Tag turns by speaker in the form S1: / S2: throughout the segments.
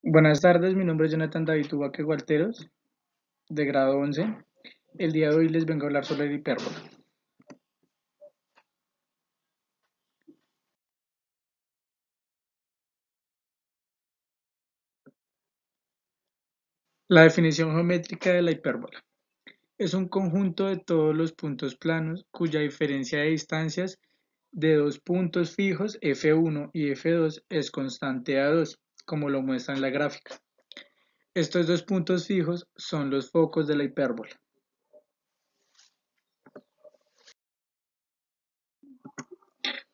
S1: Buenas tardes, mi nombre es Jonathan David Ubaque Gualteros, de grado 11. El día de hoy les vengo a hablar sobre la hipérbola. La definición geométrica de la hipérbola es un conjunto de todos los puntos planos cuya diferencia de distancias de dos puntos fijos f1 y f2 es constante a 2, como lo muestra en la gráfica. Estos dos puntos fijos son los focos de la hipérbola.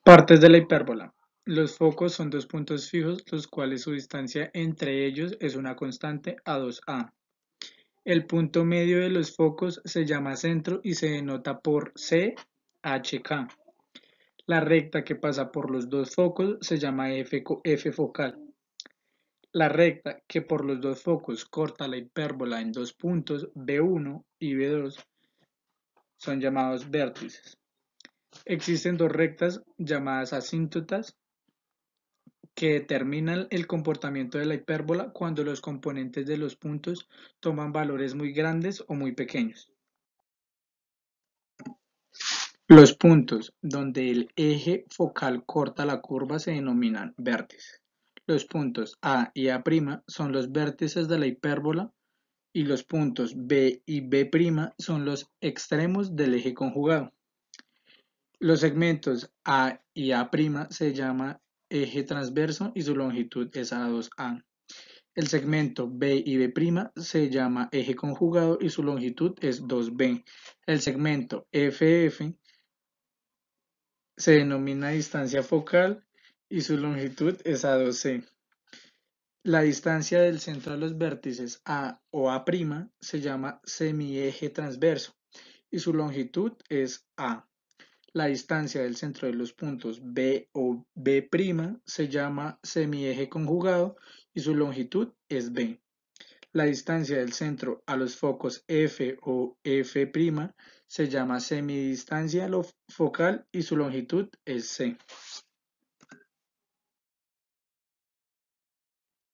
S1: Partes de la hipérbola. Los focos son dos puntos fijos, los cuales su distancia entre ellos es una constante a2a. El punto medio de los focos se llama centro y se denota por CHK. La recta que pasa por los dos focos se llama F focal. La recta que por los dos focos corta la hipérbola en dos puntos B1 y B2 son llamados vértices. Existen dos rectas llamadas asíntotas que determinan el comportamiento de la hipérbola cuando los componentes de los puntos toman valores muy grandes o muy pequeños. Los puntos donde el eje focal corta la curva se denominan vértices. Los puntos A y A' son los vértices de la hipérbola y los puntos B y B' son los extremos del eje conjugado. Los segmentos A y A' se llama eje transverso y su longitud es A2A. El segmento B y B' se llama eje conjugado y su longitud es 2B. El segmento FF se denomina distancia focal y su longitud es A2C. La distancia del centro a los vértices A o A' se llama semieje transverso y su longitud es A. La distancia del centro de los puntos B o B' se llama semieje conjugado y su longitud es B. La distancia del centro a los focos F o F' se llama semidistancia focal y su longitud es C.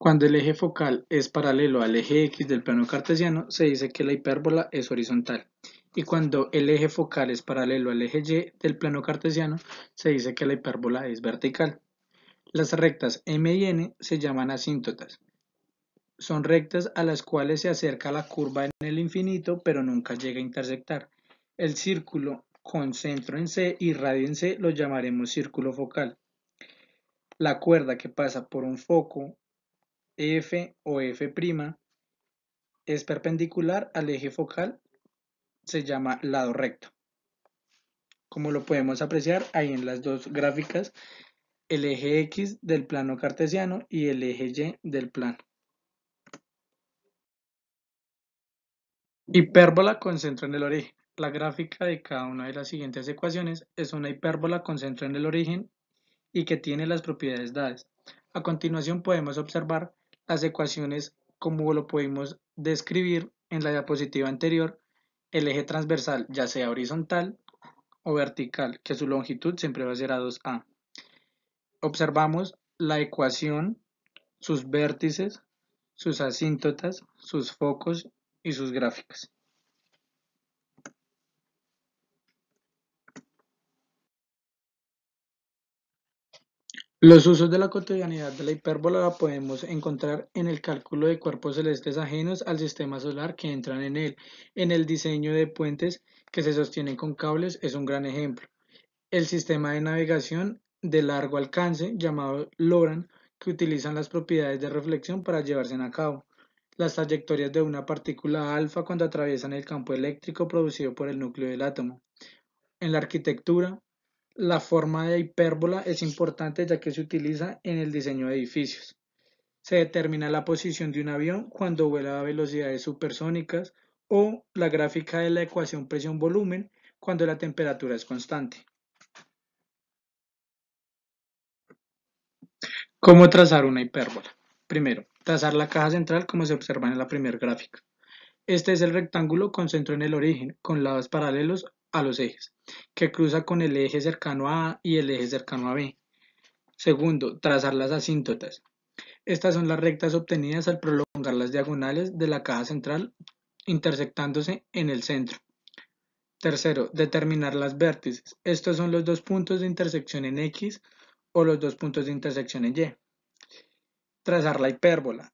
S1: Cuando el eje focal es paralelo al eje X del plano cartesiano, se dice que la hipérbola es horizontal. Y cuando el eje focal es paralelo al eje Y del plano cartesiano, se dice que la hipérbola es vertical. Las rectas M y N se llaman asíntotas. Son rectas a las cuales se acerca la curva en el infinito, pero nunca llega a intersectar. El círculo con centro en C y radio en C lo llamaremos círculo focal. La cuerda que pasa por un foco F o F' es perpendicular al eje focal, se llama lado recto. Como lo podemos apreciar ahí en las dos gráficas, el eje X del plano cartesiano y el eje Y del plano. Hipérbola con centro en el origen. La gráfica de cada una de las siguientes ecuaciones es una hipérbola con centro en el origen y que tiene las propiedades dadas. A continuación podemos observar las ecuaciones como lo pudimos describir en la diapositiva anterior. El eje transversal, ya sea horizontal o vertical, que su longitud siempre va a ser A2A. Observamos la ecuación, sus vértices, sus asíntotas, sus focos y sus gráficas. Los usos de la cotidianidad de la hipérbola la podemos encontrar en el cálculo de cuerpos celestes ajenos al sistema solar que entran en él. En el diseño de puentes que se sostienen con cables es un gran ejemplo. El sistema de navegación de largo alcance llamado LORAN, que utilizan las propiedades de reflexión para llevarse a cabo. Las trayectorias de una partícula alfa cuando atraviesan el campo eléctrico producido por el núcleo del átomo. En la arquitectura, la forma de hipérbola es importante ya que se utiliza en el diseño de edificios. Se determina la posición de un avión cuando vuela a velocidades supersónicas o la gráfica de la ecuación presión-volumen cuando la temperatura es constante. ¿Cómo trazar una hipérbola? Primero, trazar la caja central como se observa en la primera gráfica. Este es el rectángulo con centro en el origen, con lados paralelos a los ejes, que cruza con el eje cercano a A y el eje cercano a B. Segundo, trazar las asíntotas. Estas son las rectas obtenidas al prolongar las diagonales de la caja central intersectándose en el centro. Tercero, determinar las vértices. Estos son los dos puntos de intersección en X o los dos puntos de intersección en Y. Trazar la hipérbola.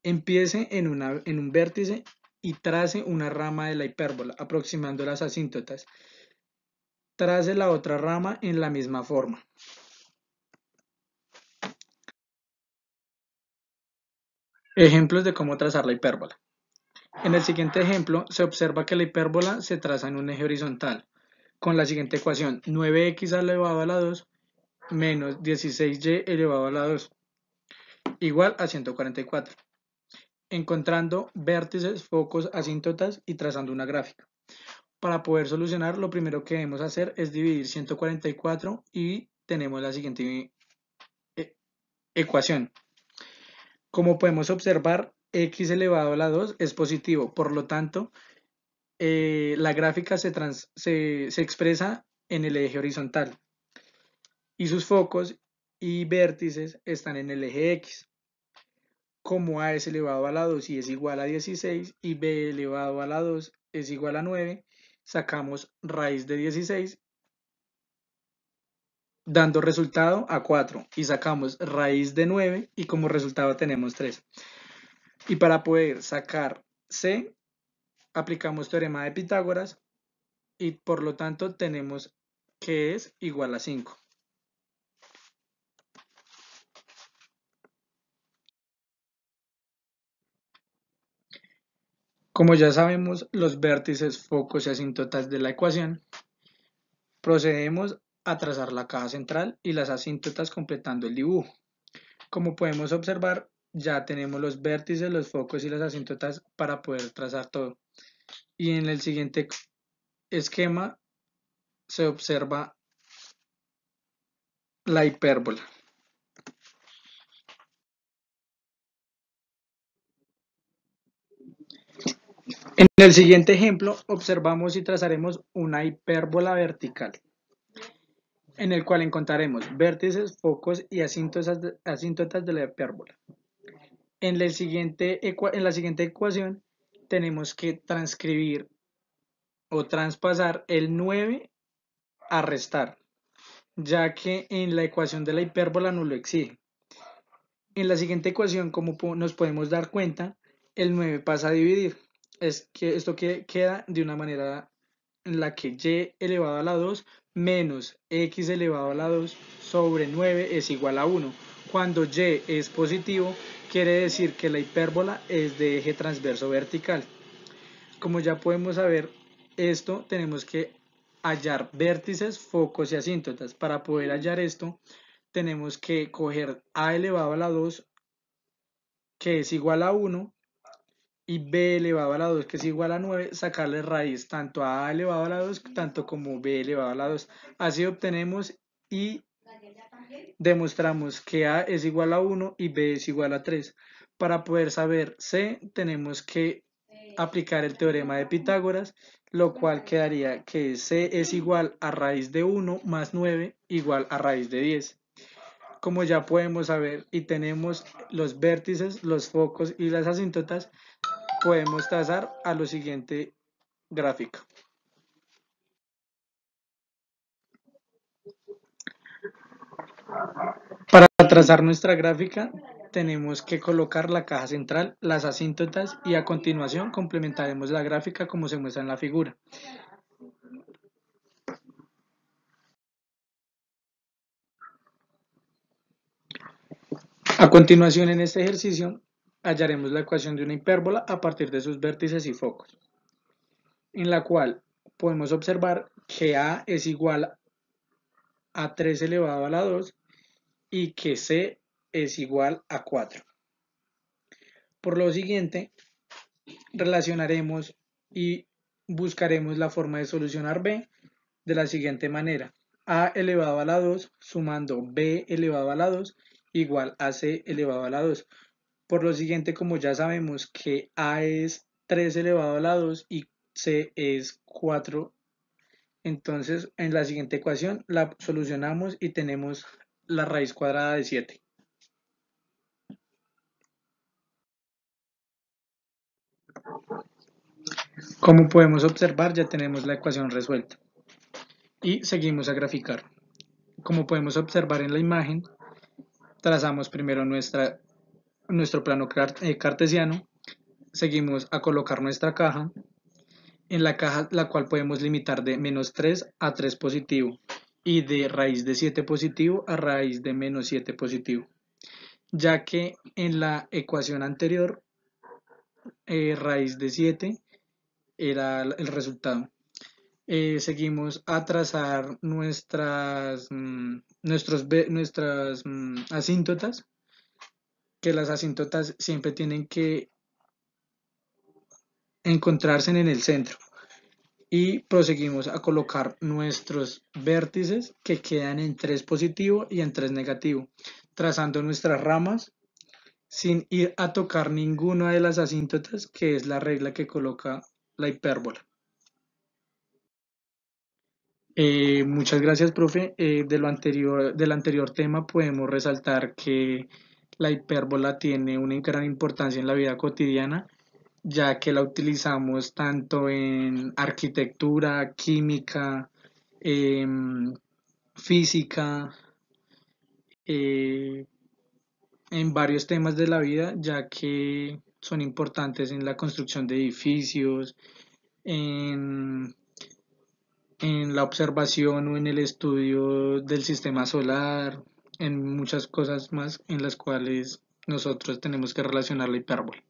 S1: Empiece en un vértice y trace una rama de la hipérbola, aproximando las asíntotas. Trace la otra rama en la misma forma. Ejemplos de cómo trazar la hipérbola. En el siguiente ejemplo, se observa que la hipérbola se traza en un eje horizontal, con la siguiente ecuación: 9x elevado a la 2 menos 16y elevado a la 2 igual a 144. Encontrando vértices, focos, asíntotas y trazando una gráfica. Para poder solucionar, lo primero que debemos hacer es dividir 144 y tenemos la siguiente ecuación. Como podemos observar, x elevado a la 2 es positivo, por lo tanto, la gráfica se expresa en el eje horizontal y sus focos y vértices están en el eje X. Como a es elevado a la 2 y es igual a 16 y b elevado a la 2 es igual a 9, sacamos raíz de 16 dando resultado a 4 y sacamos raíz de 9 y como resultado tenemos 3. Y para poder sacar c, aplicamos teorema de Pitágoras y por lo tanto tenemos que es igual a 5. Como ya sabemos los vértices, focos y asíntotas de la ecuación, procedemos a trazar la caja central y las asíntotas completando el dibujo. Como podemos observar, ya tenemos los vértices, los focos y las asíntotas para poder trazar todo. Y en el siguiente esquema se observa la hipérbola. En el siguiente ejemplo observamos y trazaremos una hipérbola vertical, en el cual encontraremos vértices, focos y asíntotas de la hipérbola. En la siguiente ecuación tenemos que transcribir o traspasar el 9 a restar, ya que en la ecuación de la hipérbola no lo exige. En la siguiente ecuación, como nos podemos dar cuenta, el 9 pasa a dividir. Esto queda de una manera en la que y elevado a la 2 menos x elevado a la 2 sobre 9 es igual a 1. Cuando y es positivo, quiere decir que la hipérbola es de eje transverso vertical. Como ya podemos saber esto, tenemos que hallar vértices, focos y asíntotas. Para poder hallar esto, tenemos que coger a elevado a la 2, que es igual a 1, y b elevado a la 2, que es igual a 9, sacarle raíz tanto a elevado a la 2, tanto como b elevado a la 2. Así obtenemos y demostramos que a es igual a 1 y b es igual a 3. Para poder saber c, tenemos que aplicar el teorema de Pitágoras, lo cual quedaría que c es igual a raíz de 1 más 9 igual a raíz de 10. Como ya podemos saber y tenemos los vértices, los focos y las asíntotas, podemos trazar a lo siguiente gráfico. Para trazar nuestra gráfica tenemos que colocar la caja central, las asíntotas y a continuación complementaremos la gráfica como se muestra en la figura. A continuación en este ejercicio hallaremos la ecuación de una hipérbola a partir de sus vértices y focos, en la cual podemos observar que a es igual a 3 elevado a la 2 y que c es igual a 4. Por lo siguiente, relacionaremos y buscaremos la forma de solucionar b de la siguiente manera: a elevado a la 2 sumando b elevado a la 2 igual a c elevado a la 2. Por lo siguiente, como ya sabemos que a es 3 elevado a la 2 y c es 4, entonces en la siguiente ecuación la solucionamos y tenemos la raíz cuadrada de 7. Como podemos observar, ya tenemos la ecuación resuelta y seguimos a graficar. Como podemos observar en la imagen, trazamos primero nuestro plano cartesiano, seguimos a colocar nuestra caja, en la caja la cual podemos limitar de -3 a 3 positivo y de raíz de 7 positivo a raíz de -7 positivo, ya que en la ecuación anterior raíz de 7 era el resultado. Seguimos a trazar nuestras asíntotas, que las asíntotas siempre tienen que encontrarse en el centro. Y proseguimos a colocar nuestros vértices que quedan en 3 positivo y en 3 negativo, trazando nuestras ramas sin ir a tocar ninguna de las asíntotas, que es la regla que coloca la hipérbola. Muchas gracias, profe. Del anterior tema podemos resaltar que la hipérbola tiene una gran importancia en la vida cotidiana, ya que la utilizamos tanto en arquitectura, química, física, eh, en varios temas de la vida, ya que son importantes en la construcción de edificios, en la observación o en el estudio del sistema solar, en muchas cosas más en las cuales nosotros tenemos que relacionar la hipérbole.